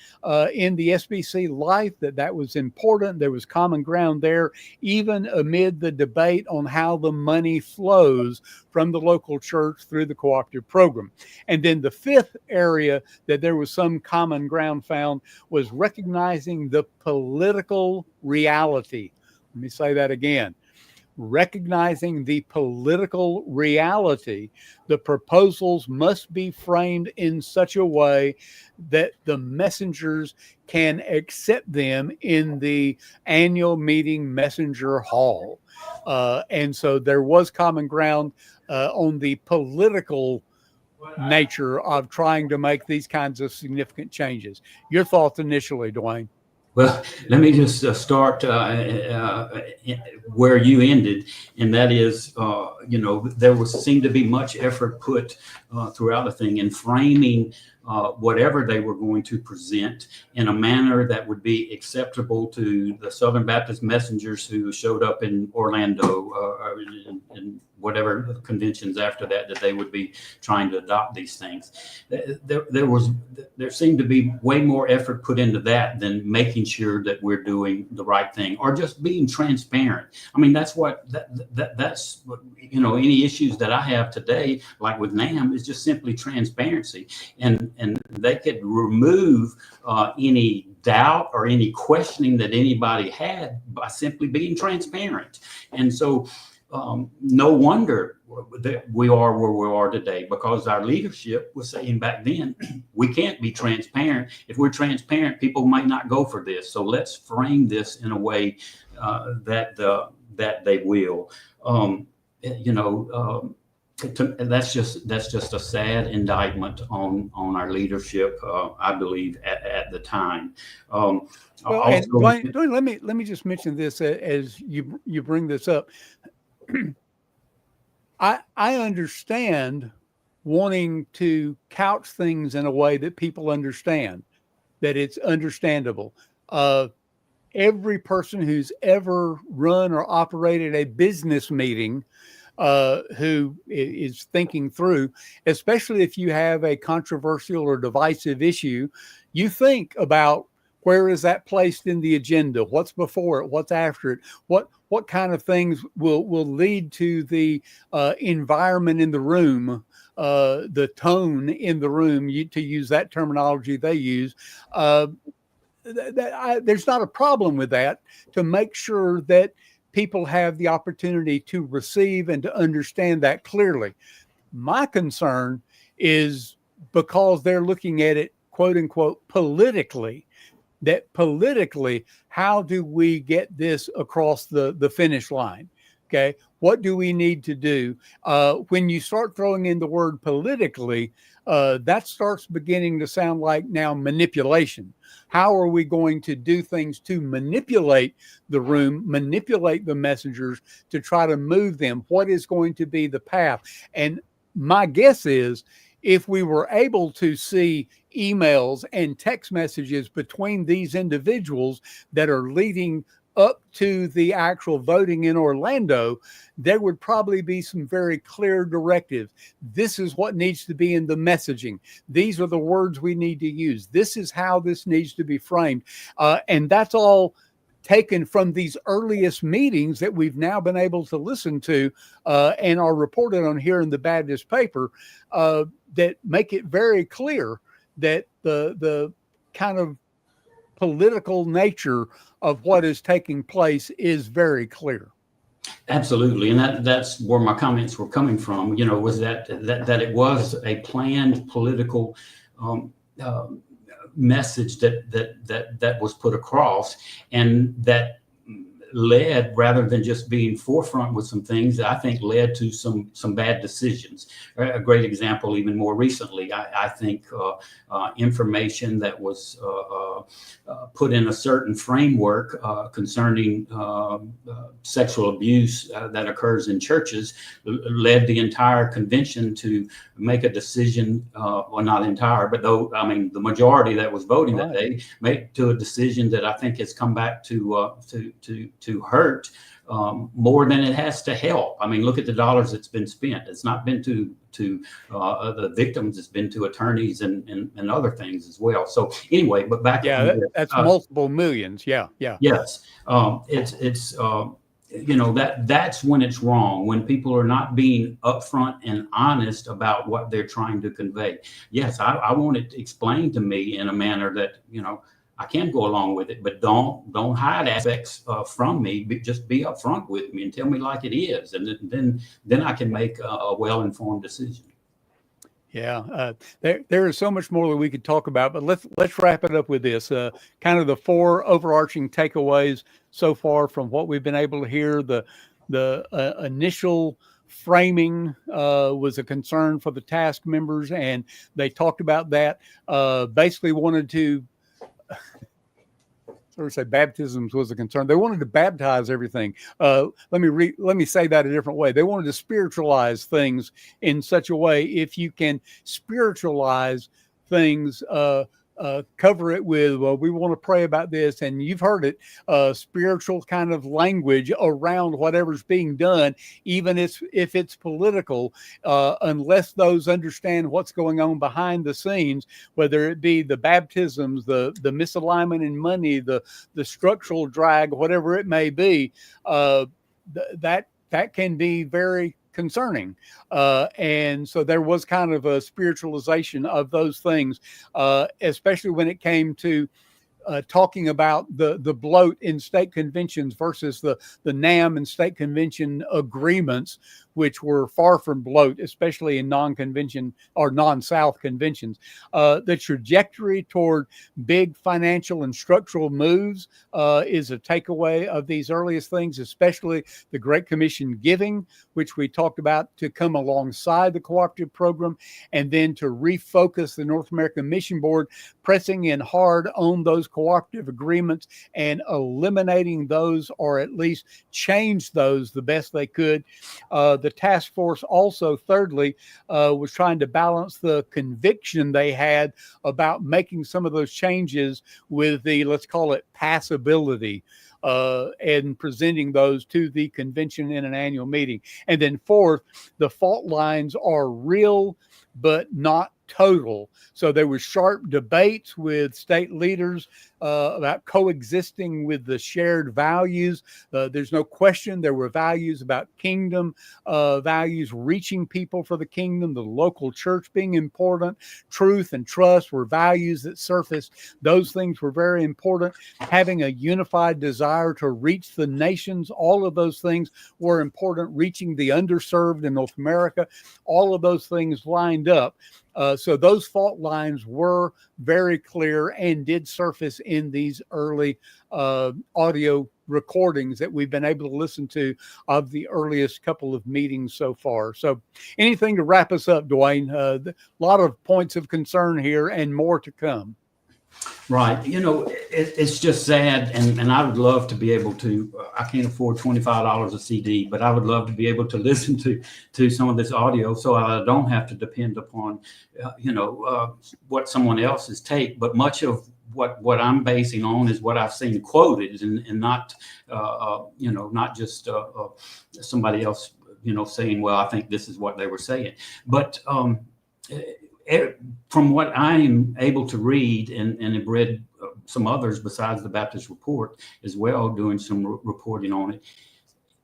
in the SBC life, that was important. There was common ground there, even amid the debate on how the money flows from the local church through the cooperative program. And then the 5th area that there was some common ground found was recognizing the political reality. Let me say that again. Recognizing the political reality, the proposals must be framed in such a way that the messengers can accept them in the annual meeting messenger hall. And so there was common ground on the political nature of trying to make these kinds of significant changes. Your thoughts initially, Dwayne? Well, let me just start where you ended, and that is, there seemed to be much effort put throughout the thing in framing whatever they were going to present in a manner that would be acceptable to the Southern Baptist messengers who showed up in Orlando or in whatever conventions after that they would be trying to adopt these things. There seemed to be way more effort put into that than making sure that we're doing the right thing or just being transparent. I mean, that's any issues that I have today, like with NAMB, is just simply transparency, and they could remove any doubt or any questioning that anybody had by simply being transparent. And so no wonder that we are where we are today, because our leadership was saying back then, we can't be transparent. If we're transparent, people might not go for this. So let's frame this in a way that they will. That's just a sad indictment on our leadership, I believe, at the time. Well, and Dwayne, let me just mention this as you bring this up. I understand wanting to couch things in a way that people understand, that it's understandable. Every person who's ever run or operated a business meeting who is thinking through, especially if you have a controversial or divisive issue, you think about, where is that placed in the agenda? What's before it? What's after it? What kind of things will lead to the environment in the room, the tone in the room, to use that terminology they use. There's not a problem with that, to make sure that people have the opportunity to receive and to understand that clearly. My concern is because they're looking at it, quote unquote, politically, that politically, how do we get this across the finish line? Okay. What do we need to do? When you start throwing in the word politically, that starts beginning to sound like now manipulation. How are we going to do things to manipulate the room, manipulate the messengers to try to move them? What is going to be the path? And my guess is, if we were able to see emails and text messages between these individuals that are leading up to the actual voting in Orlando, there would probably be some very clear directives. This is what needs to be in the messaging. These are the words we need to use. This is how this needs to be framed. And that's all taken from these earliest meetings that we've now been able to listen to and are reported on here in the Baptist paper, that make it very clear that the kind of political nature of what is taking place is very clear. Absolutely, and that's where my comments were coming from. Was that it was a planned political message that was put across, and that led, rather than just being forefront with some things, I think led to some bad decisions. A great example, even more recently, I think information that was put in a certain framework concerning sexual abuse that occurs in churches led the entire convention to make a decision, well, not entire, but though, I mean, the majority that was voting that day made to a decision that I think has come back to hurt more than it has to help. I mean, look at the dollars that's been spent. It's not been to the victims, it's been to attorneys and other things as well. So anyway, but back to that's multiple millions. Yeah. Yes, it's you know, that's when it's wrong, when people are not being upfront and honest about what they're trying to convey. Yes, I want it explained to me in a manner that, you know, I can go along with it, but don't hide aspects from me. Just be upfront with me and tell me like it is, and then I can make a well-informed decision. Yeah, there is so much more that we could talk about, but let's wrap it up with this. Kind of the 4 overarching takeaways so far from what we've been able to hear. The initial framing was a concern for the task members, and they talked about that. Basically wanted to sort of say baptisms was a concern. They wanted to baptize everything. Let me say that a different way. They wanted to spiritualize things in such a way. If you can spiritualize things, cover it with, well, we want to pray about this, and you've heard it, spiritual kind of language around whatever's being done, even if it's political, unless those understand what's going on behind the scenes, whether it be the baptisms, the misalignment in money, the structural drag, whatever it may be, that can be very concerning. And so there was kind of a spiritualization of those things, especially when it came to talking about the bloat in state conventions versus the NAMB and state convention agreements, which were far from bloat, especially in non-convention or non-South conventions. The trajectory toward big financial and structural moves is a takeaway of these earliest things, especially the Great Commission giving, which we talked about, to come alongside the cooperative program, and then to refocus the North American Mission Board, pressing in hard on those cooperative agreements and eliminating those, or at least change those the best they could. The task force also, thirdly, was trying to balance the conviction they had about making some of those changes with the, let's call it, passability, and presenting those to the convention in an annual meeting. And then fourth, the fault lines are real, but not total. So there was sharp debates with state leaders about coexisting with the shared values. There's no question there were values about kingdom, values reaching people for the kingdom, the local church being important, truth and trust were values that surfaced. Those things were very important. Having a unified desire to reach the nations, all of those things were important. Reaching the underserved in North America, all of those things lined up. So those fault lines were very clear and did surface in these early audio recordings that we've been able to listen to of the earliest couple of meetings so far. So anything to wrap us up, Dwayne? A lot of points of concern here and more to come. Right. You know, it's just sad. And I would love to be able to, I can't afford $25 a CD, but I would love to be able to listen to some of this audio so I don't have to depend upon, what someone else's take. But much of what I'm basing on is what I've seen quoted and not, not just somebody else, saying, well, I think this is what they were saying. But from what I'm able to read and have read some others besides the Baptist Report as well, doing some reporting on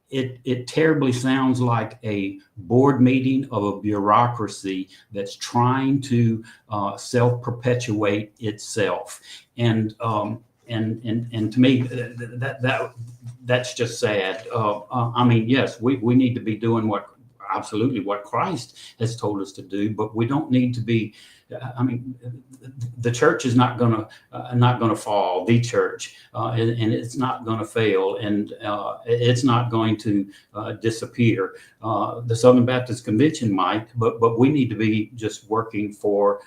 it, it terribly sounds like a board meeting of a bureaucracy that's trying to self-perpetuate itself. And to me, that's just sad. I mean, yes, we need to be doing absolutely what Christ has told us to do, but we don't need to be I mean, the church is not going to fall. The church, and it's not going to fail, and it's not going to disappear. The Southern Baptist Convention might, but we need to be just working for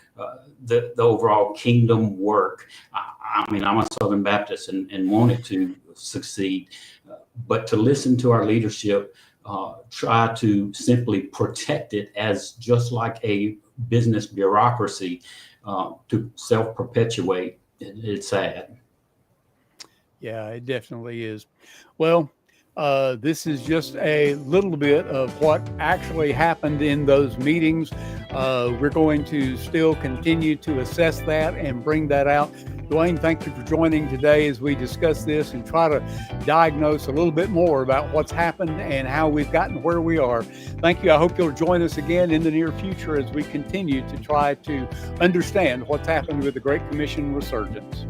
the overall kingdom work. I mean, I'm a Southern Baptist and wanted to succeed, but to listen to our leadership, try to simply protect it as just like a business bureaucracy to self-perpetuate, it's sad. Yeah, it definitely is. Well, this is just a little bit of what actually happened in those meetings. We're going to still continue to assess that and bring that out. Dwayne, thank you for joining today as we discuss this and try to diagnose a little bit more about what's happened and how we've gotten where we are. Thank you. I hope you'll join us again in the near future as we continue to try to understand what's happened with the Great Commission Resurgence.